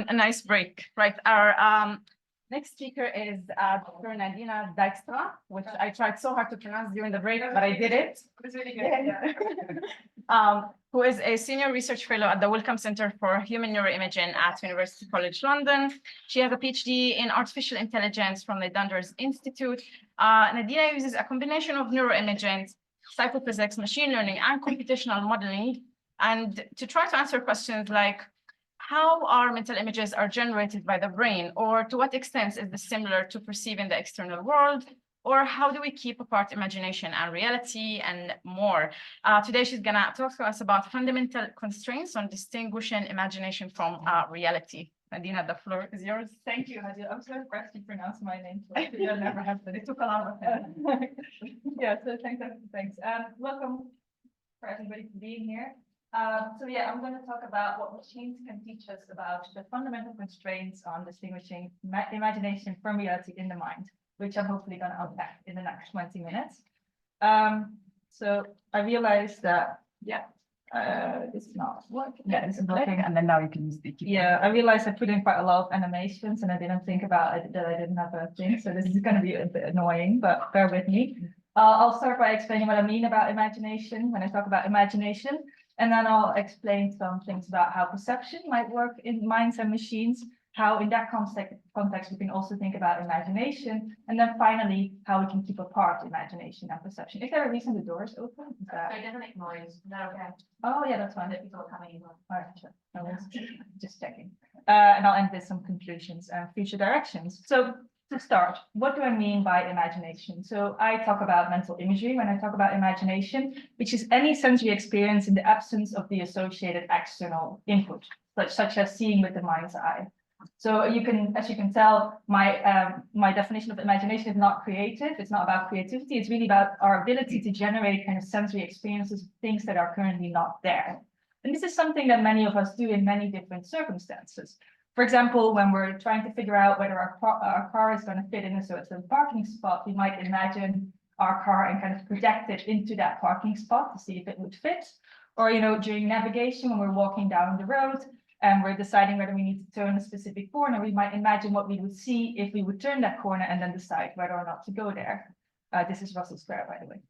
a nice break. Right. Our next speaker is Dr. Nadine Dijkstra, which I tried so hard to pronounce during the break, but I did it. It's really good. Who is a senior research fellow at the Wellcome Center for Human Neuroimaging at University College London. She has a PhD in artificial intelligence from the Dunder's Institute. Nadine uses a combination of neuroimaging, psychophysics, machine learning, and computational modeling, and to try to answer questions like how our mental images are generated by the brain, or to what extent is this similar to perceiving the external world, or how do we keep apart imagination and reality, and more. Today, she's gonna talk to us about fundamental constraints on distinguishing imagination from reality. Nadine, the floor is yours. Thank you, Hadi. I'm so impressed you pronounced my name. That never happened. It took a lot of time. Yeah, so thanks. Welcome for everybody for being here. So yeah, I'm going to talk about what machines can teach us about the fundamental constraints on distinguishing imagination from reality in the mind, which I'm hopefully going to unpack in the next 20 minutes. So I realized that, this is not working. Yeah, this is working. And then now you can use the keyboard. Yeah, I realized I put in quite a lot of animations and I didn't think about it, that I didn't have a thing. So this is going to be a bit annoying, but bear with me. I'll start by explaining what I mean about imagination when I talk about imagination. And then I'll explain some things about how perception might work in minds and machines, how in that context we can also think about imagination, and then finally, how we can keep apart imagination and perception. Is there a reason the door is open? It doesn't make noise. Is that okay? Oh, yeah, that's fine. That people are coming in. All right, sure. No worries. Just checking. And I'll end with some conclusions and future directions. So to start, what do I mean by imagination? So I talk about mental imagery when I talk about imagination, which is any sensory experience in the absence of the associated external input, such as seeing with the mind's eye. So you can, as you can tell, my definition of imagination is not creative. It's not about creativity. It's really about our ability to generate kind of sensory experiences, things that are currently not there. And this is something that many of us do in many different circumstances. For example, when we're trying to figure out whether our car is going to fit in a certain parking spot, we might imagine our car and kind of project it into that parking spot to see if it would fit. Or, you know, during navigation, when we're walking down the road and we're deciding whether we need to turn a specific corner, we might imagine what we would see if we would turn that corner and then decide whether or not to go there. This is Russell Square, by the way.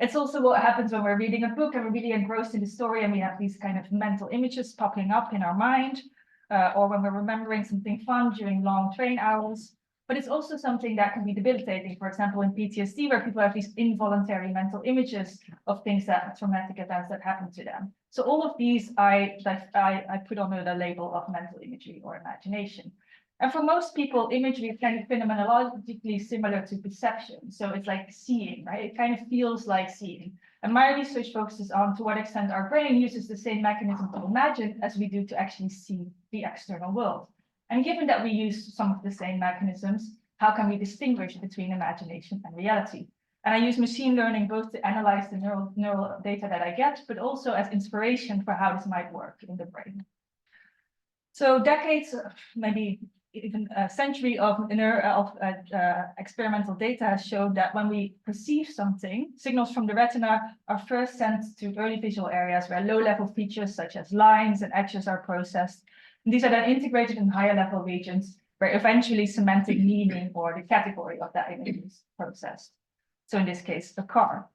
It's also what happens when we're reading a book and we're really engrossed in the story and we have these kind of mental images popping up in our mind. Or when we're remembering something fun during long train hours. But it's also something that can be debilitating, for example, in PTSD, where people have these involuntary mental images of things that traumatic events that happen to them. So all of these I put under the label of mental imagery or imagination. And for most people, imagery is kind of phenomenologically similar to perception. So it's like seeing, right? It kind of feels like seeing. And my research focuses on to what extent our brain uses the same mechanism to imagine as we do to actually see the external world. And given that we use some of the same mechanisms, how can we distinguish between imagination and reality? And I use machine learning both to analyze the neural data that I get, but also as inspiration for how this might work in the brain. So decades, maybe even a century of experimental data has shown that when we perceive something, signals from the retina are first sent to early visual areas where low-level features such as lines and edges are processed. And these are then integrated in higher-level regions where eventually semantic meaning or the category of that image is processed. So in this case, a car.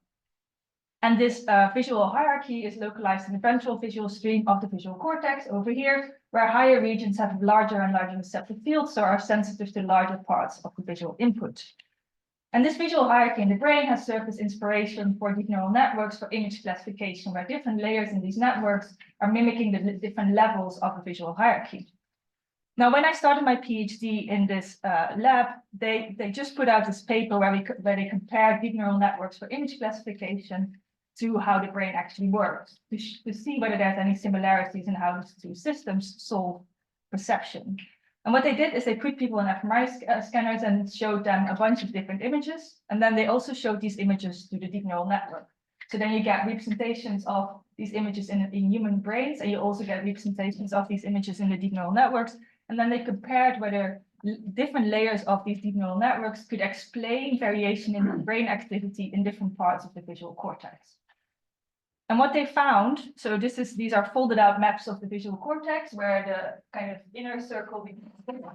And this visual hierarchy is localized in the ventral visual stream of the visual cortex over here, where higher regions have larger and larger receptive fields, so are sensitive to larger parts of the visual input. And this visual hierarchy in the brain has served as inspiration for deep neural networks for image classification, where different layers in these networks are mimicking the different levels of the visual hierarchy. Now, when I started my PhD in this lab, they just put out this paper where they compared deep neural networks for image classification to how the brain actually works, to see whether there's any similarities in how these two systems solve perception. And what they did is they put people in fMRI scanners and showed them a bunch of different images. And then they also showed these images to the deep neural network. So then you get representations of these images in human brains, and you also get representations of these images in the deep neural networks. And then they compared whether different layers of these deep neural networks could explain variation in brain activity in different parts of the visual cortex. And what they found, so these are folded out maps of the visual cortex, where the kind of inner circle represents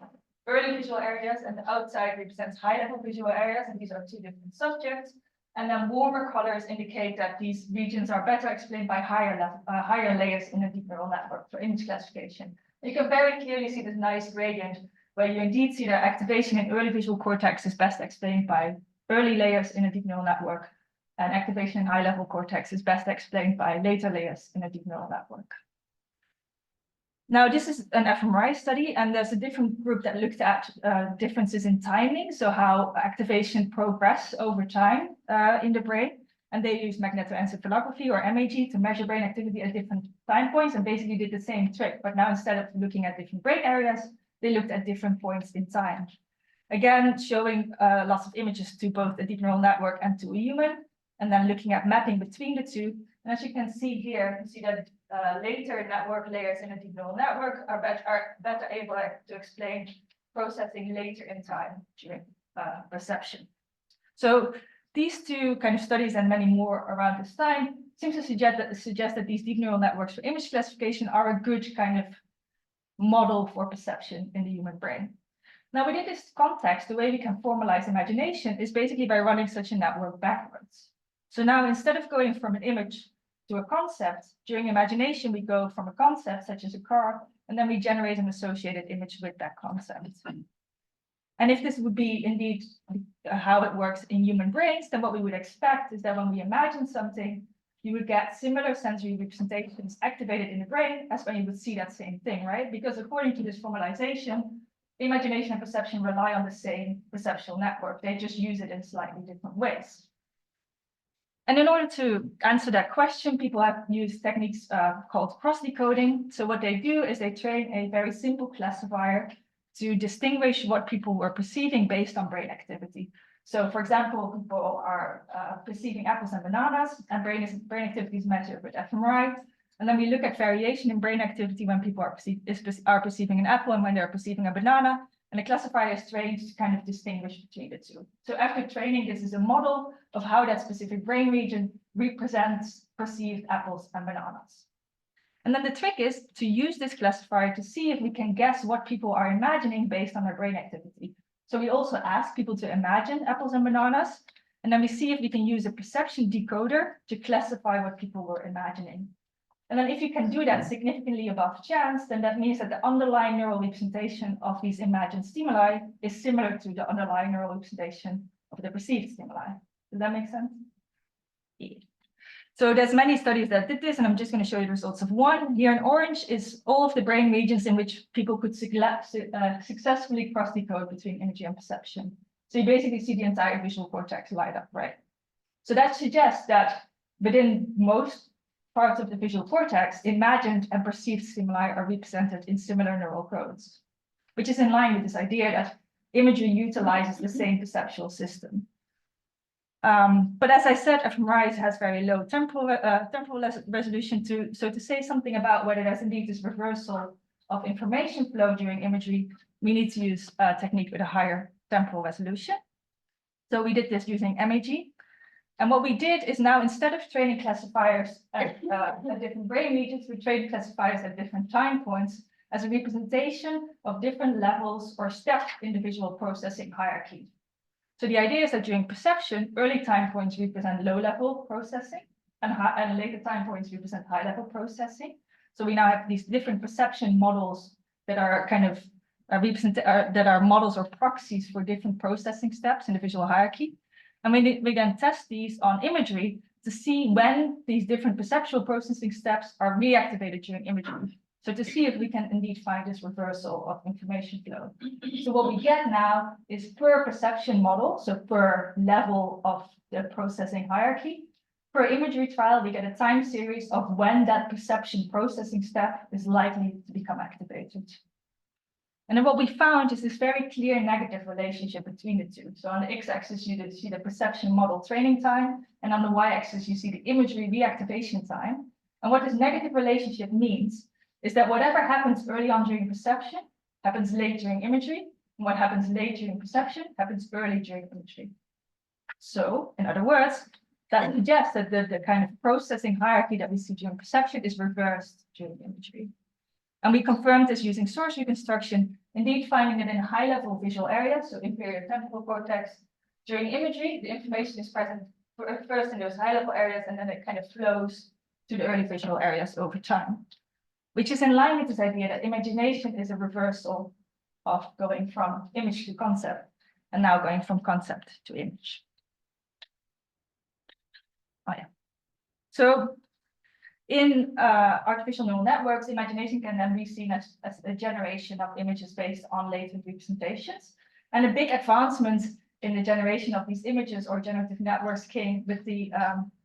early visual areas and the outside represents high level visual areas, and these are two different subjects. And then warmer colors indicate that these regions are better explained by higher layers in a deep neural network for image classification. You can very clearly see this nice gradient where you indeed see that activation in early visual cortex is best explained by early layers in a deep neural network, and activation in high level cortex is best explained by later layers in a deep neural network. Now, this is an fMRI study, and there's a different group that looked at differences in timing, so how activation progress over time in the brain. And they used magnetoencephalography or MAG to measure brain activity at different time points, and basically did the same trick. But now, instead of looking at different brain areas, they looked at different points in time. Again, showing lots of images to both a deep neural network and to a human, and then looking at mapping between the two. And as you can see here, you see that later network layers in a deep neural network are better able to explain processing later in time during perception. So these two kind of studies and many more around this time seem to suggest that these deep neural networks for image classification are a good kind of model for perception in the human brain. Now, within this context, the way we can formalize imagination is basically by running such a network backwards. So now, instead of going from an image to a concept, during imagination, we go from a concept such as a car, and then we generate an associated image with that concept. And if this would be indeed how it works in human brains, then what we would expect is that when we imagine something, you would get similar sensory representations activated in the brain as when you would see that same thing, right? Because according to this formalization, imagination and perception rely on the same perceptual network. They just use it in slightly different ways. And in order to answer that question, people have used techniques called cross-decoding. So what they do is they train a very simple classifier to distinguish what people were perceiving based on brain activity. So, for example, people are perceiving apples and bananas, and brain activity is measured with fMRI. And then we look at variation in brain activity when people are perceiving an apple and when they're perceiving a banana. And the classifier is trained to kind of distinguish between the two. So after training, this is a model of how that specific brain region represents perceived apples and bananas. And then the trick is to use this classifier to see if we can guess what people are imagining based on their brain activity. So we also ask people to imagine apples and bananas, and then we see if we can use a perception decoder to classify what people were imagining. And then if you can do that significantly above chance, then that means that the underlying neural representation of these imagined stimuli is similar to the underlying neural representation of the perceived stimuli. Does that make sense? Yeah. So there's many studies that did this, and I'm just going to show you the results of one. Here in orange is all of the brain regions in which people could successfully cross-decode between imagery and perception. So you basically see the entire visual cortex light up, right? So that suggests that within most parts of the visual cortex, imagined and perceived stimuli are represented in similar neural codes, which is in line with this idea that imagery utilizes the same perceptual system. But as I said, fMRI has very low temporal resolution so to say something about whether there's indeed this reversal of information flow during imagery, we need to use a technique with a higher temporal resolution. So we did this using MAG. And what we did is now, instead of training classifiers at different brain regions, we trained classifiers at different time points as a representation of different levels or steps in the visual processing hierarchy. So the idea is that during perception, early time points represent low-level processing, and later time points represent high-level processing. So we now have these different perception models that are kind of that are models or proxies for different processing steps in the visual hierarchy. And we then test these on imagery to see when these different perceptual processing steps are reactivated during imagery. So to see if we can indeed find this reversal of information flow. So what we get now is per perception model, so per level of the processing hierarchy. Per imagery trial, we get a time series of when that perception processing step is likely to become activated. And then what we found is this very clear negative relationship between the two. So on the x-axis, you see the perception model training time, and on the y-axis, you see the imagery reactivation time. And what this negative relationship means is that whatever happens early on during perception happens late during imagery, and what happens late during perception happens early during imagery. So, in other words, that suggests that the kind of processing hierarchy that we see during perception is reversed during imagery. And we confirmed this using source reconstruction, indeed finding that in high-level visual areas, so inferior temporal cortex, during imagery, the information is present first in those high-level areas, and then it kind of flows to the early visual areas over time, which is in line with this idea that imagination is a reversal of going from image to concept, and now going from concept to image. Oh yeah. So in artificial neural networks, imagination can then be seen as a generation of images based on latent representations. And a big advancement in the generation of these images or generative networks came with the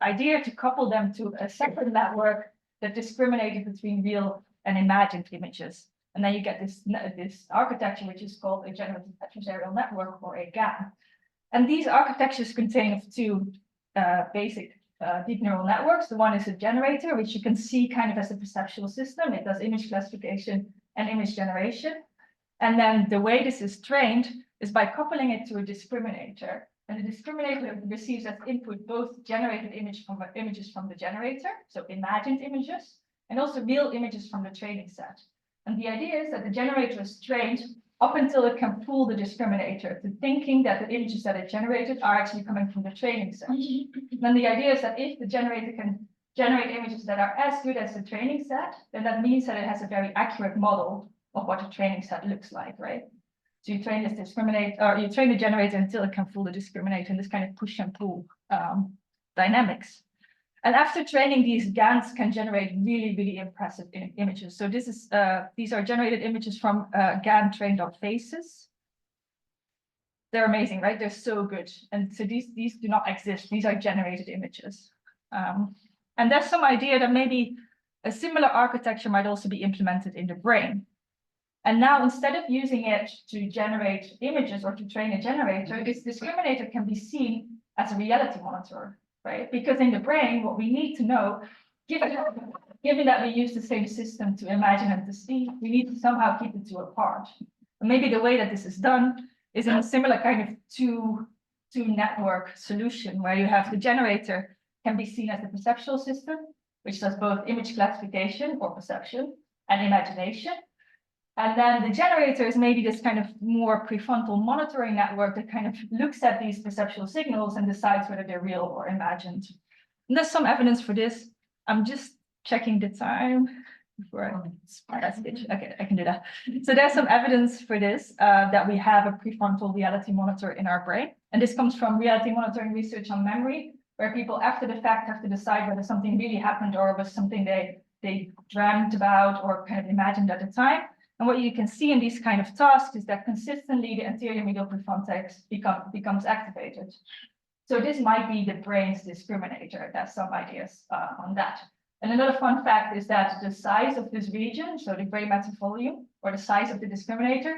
idea to couple them to a separate network that discriminated between real and imagined images. And then you get this architecture, which is called a generative adversarial network, or a GAN. And these architectures contain of two basic deep neural networks. The one is a generator, which you can see kind of as a perceptual system. It does image classification and image generation. And then the way this is trained is by coupling it to a discriminator. And the discriminator receives as input both generated images from the generator, so imagined images, and also real images from the training set. And the idea is that the generator is trained up until it can fool the discriminator to thinking that the images that it generated are actually coming from the training set. Then the idea is that if the generator can generate images that are as good as the training set, then that means that it has a very accurate model of what a training set looks like, right? So you train this you train the generator until it can fool the discriminator in this kind of push and pull dynamics. And after training, these GANs can generate really, really impressive images. So this is these are generated images from GAN trained on faces. They're amazing, right? They're so good. And so these do not exist. These are generated images. And there's some idea that maybe a similar architecture might also be implemented in the brain. And now, instead of using it to generate images or to train a generator, this discriminator can be seen as a reality monitor, right? Because in the brain, what we need to know, given that we use the same system to imagine and to see, we need to somehow keep the two apart. And maybe the way that this is done is in a similar kind of two network solution, where you have the generator can be seen as the perceptual system, which does both image classification or perception and imagination. And then the generator is maybe this kind of more prefrontal monitoring network that kind of looks at these perceptual signals and decides whether they're real or imagined. And there's some evidence for this. I'm just checking the time before that's good. Okay, I can do that. So there's some evidence for this, that we have a prefrontal reality monitor in our brain. And this comes from reality monitoring research on memory, where people after the fact have to decide whether something really happened or was something they dreamt about or kind of imagined at the time. And what you can see in these kind of tasks is that consistently the anterior medial prefrontal becomes activated. So this might be the brain's discriminator. There's some ideas on that. And another fun fact is that the size of this region, so the gray matter volume, or the size of the discriminator,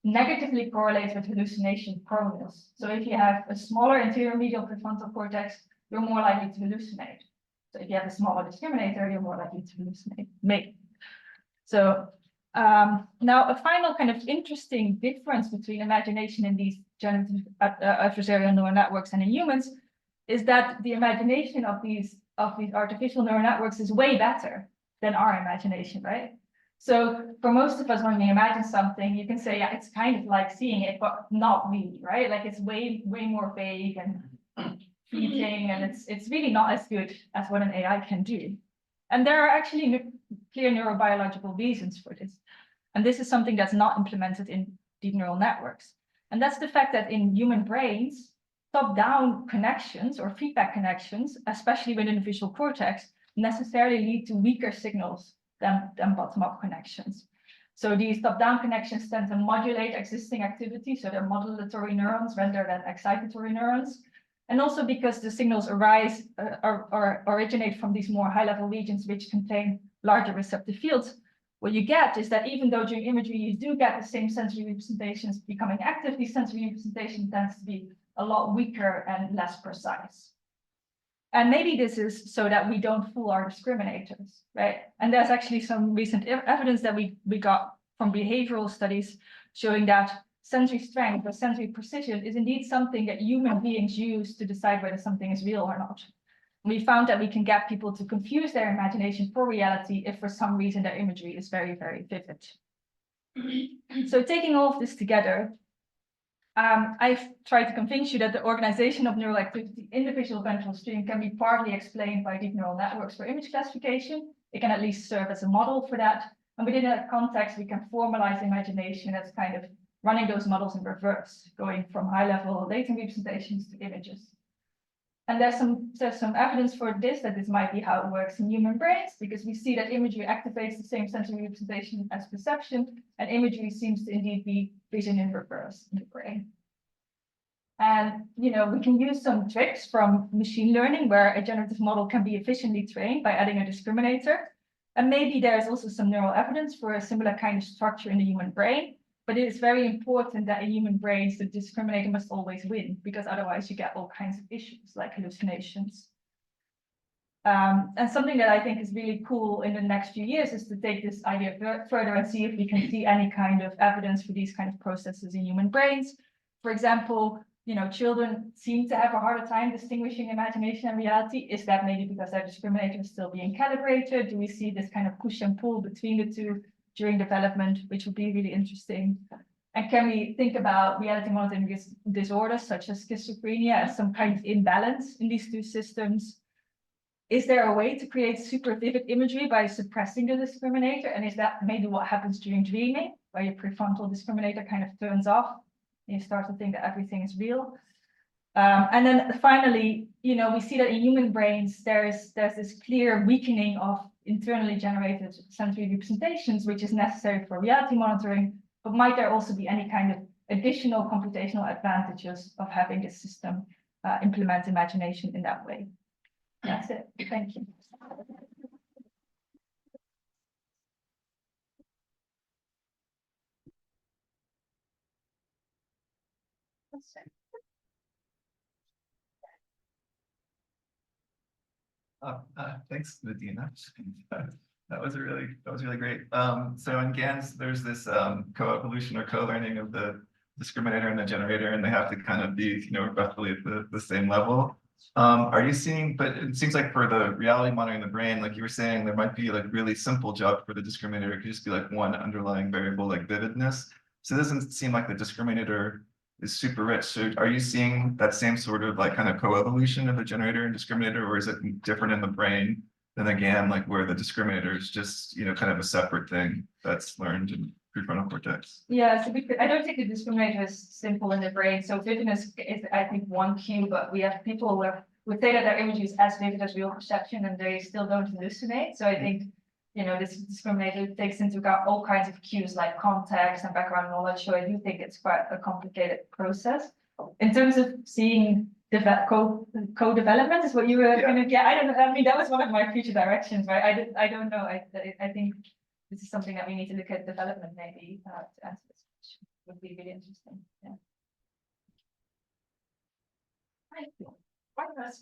negatively correlates with hallucination proneness. So if you have a smaller anterior medial prefrontal cortex, you're more likely to hallucinate. So if you have a smaller discriminator, you're more likely to hallucinate. Maybe. So now, a final kind of interesting difference between imagination in these generative adversarial neural networks and in humans is that the imagination of these artificial neural networks is way better than our imagination, right? So for most of us, when we imagine something, you can say, yeah, it's kind of like seeing it, but not really, right? Like it's way more vague and fleeting, and it's really not as good as what an AI can do. And there are actually clear neurobiological reasons for this. And this is something that's not implemented in deep neural networks. And that's the fact that in human brains, top-down connections or feedback connections, especially within the visual cortex, necessarily lead to weaker signals than bottom-up connections. So these top-down connections tend to modulate existing activity, so they're modulatory neurons rather than excitatory neurons. And also because the signals or originate from these more high-level regions which contain larger receptive fields, what you get is that even though during imagery you do get the same sensory representations becoming active, these sensory representation tends to be a lot weaker and less precise. And maybe this is so that we don't fool our discriminators, right? And there's actually some recent evidence that we got from behavioral studies showing that sensory strength or sensory precision is indeed something that human beings use to decide whether something is real or not. We found that we can get people to confuse their imagination for reality if for some reason their imagery is very, very vivid. So taking all of this together, I've tried to convince you that the organization of neural activity in the visual ventral stream can be partly explained by deep neural networks for image classification. It can at least serve as a model for that. And within that context, we can formalize imagination as kind of running those models in reverse, going from high-level latent representations to images. And there's some evidence for this, that this might be how it works in human brains, because we see that imagery activates the same sensory representation as perception, and imagery seems to indeed be vision in reverse in the brain. And we can use some tricks from machine learning where a generative model can be efficiently trained by adding a discriminator. And maybe there's also some neural evidence for a similar kind of structure in the human brain. But it is very important that in human brains, the discriminator must always win, because otherwise you get all kinds of issues like hallucinations. And something that I think is really cool in the next few years is to take this idea further and see if we can see any kind of evidence for these kind of processes in human brains. For example, children seem to have a harder time distinguishing imagination and reality. Is that maybe because their discriminator is still being calibrated? Do we see this kind of push and pull between the two during development, which would be really interesting? And can we think about reality monitoring disorders such as schizophrenia as some kind of imbalance in these two systems? Is there a way to create super vivid imagery by suppressing the discriminator? And is that maybe what happens during dreaming, where your prefrontal discriminator kind of turns off and you start to think that everything is real? And then finally, we see that in human brains, there's this clear weakening of internally generated sensory representations, which is necessary for reality monitoring. But might there also be any kind of additional computational advantages of having this system implement imagination in that way? That's it. Thank you. Thanks, Nadine. That was really great. So in GANs, there's this co-evolution or co-learning of the discriminator and the generator, and they have to kind of be, roughly at the same level. Are you seeing, but it seems like for the reality monitoring the brain, like you were saying, there might be like really simple job for the discriminator. It could just be like one underlying variable like vividness. So it doesn't seem like the discriminator is super rich. So are you seeing that same sort of like kind of co-evolution of the generator and discriminator, or is it different in the brain than again, like where the discriminator is just, kind of a separate thing that's learned in prefrontal cortex? Yeah, so I don't think the discriminator is simple in the brain. So vividness is, I think, one cue, but we have people who would say that their image is as vivid as real perception and they still don't hallucinate. So I think, this discriminator takes into account all kinds of cues like context and background knowledge. So I do think it's quite a complicated process. In terms of seeing co-development is what you were kind of, I don't know. I mean, that was one of my future directions, right? I don't know. I think this is something that we need to look at development maybe to answer this question. Would be really interesting. Yeah. Thank you.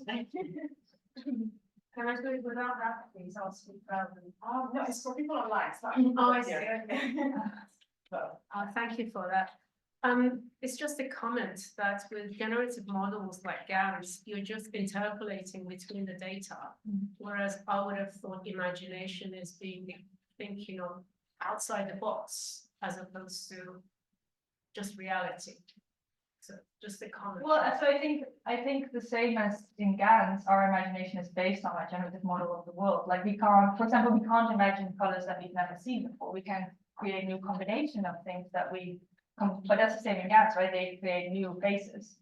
Thank you. Can I do it without that, please? I'll speak loudly. Oh, no, it's for people online. Oh, I see. Okay. Thank you for that. It's just a comment that with generative models like GANs, you're just interpolating between the data, whereas I would have thought imagination is being thinking of outside the box as opposed to just reality. So just a comment. Well, so I think the same as in GANs, our imagination is based on a generative model of the world. Like we can't, for example, we can't imagine colors that we've never seen before. We can create new combination of things that but that's the same in GANs, right? They create new faces.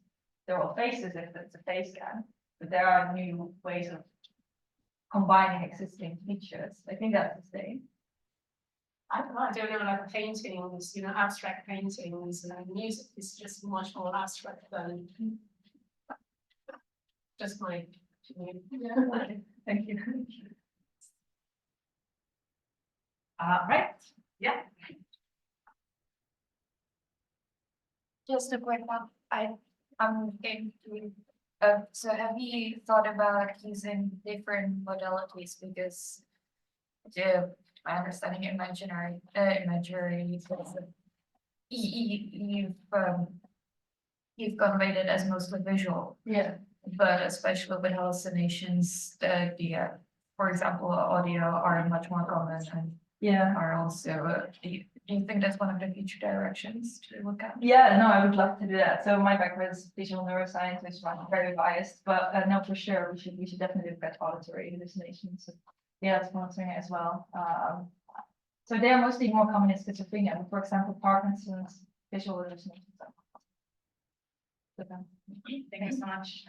They're all faces if it's a face GAN, but there are new ways of combining existing features. I think that's the same. I don't know, like paintings, abstract paintings and music is just much more abstract than just my opinion. Yeah. Thank you. Right. Yeah. Just a quick one. I'm going to. So have you thought about using different modalities, because my understanding imagery you've conveyed it as mostly visual. Yeah. but especially with hallucinations, yeah, for example, audio are much more common and Yeah. are also, do you think that's one of the future directions to look at? Yeah, no, I would love to do that. So my background is visual neuroscience, which I'm very biased, but no, for sure, we should definitely look at auditory hallucinations. So, yeah, that's monitoring it as well. So they are mostly more common in schizophrenia, but for example, Parkinson's, visual hallucinations. Thank you so much.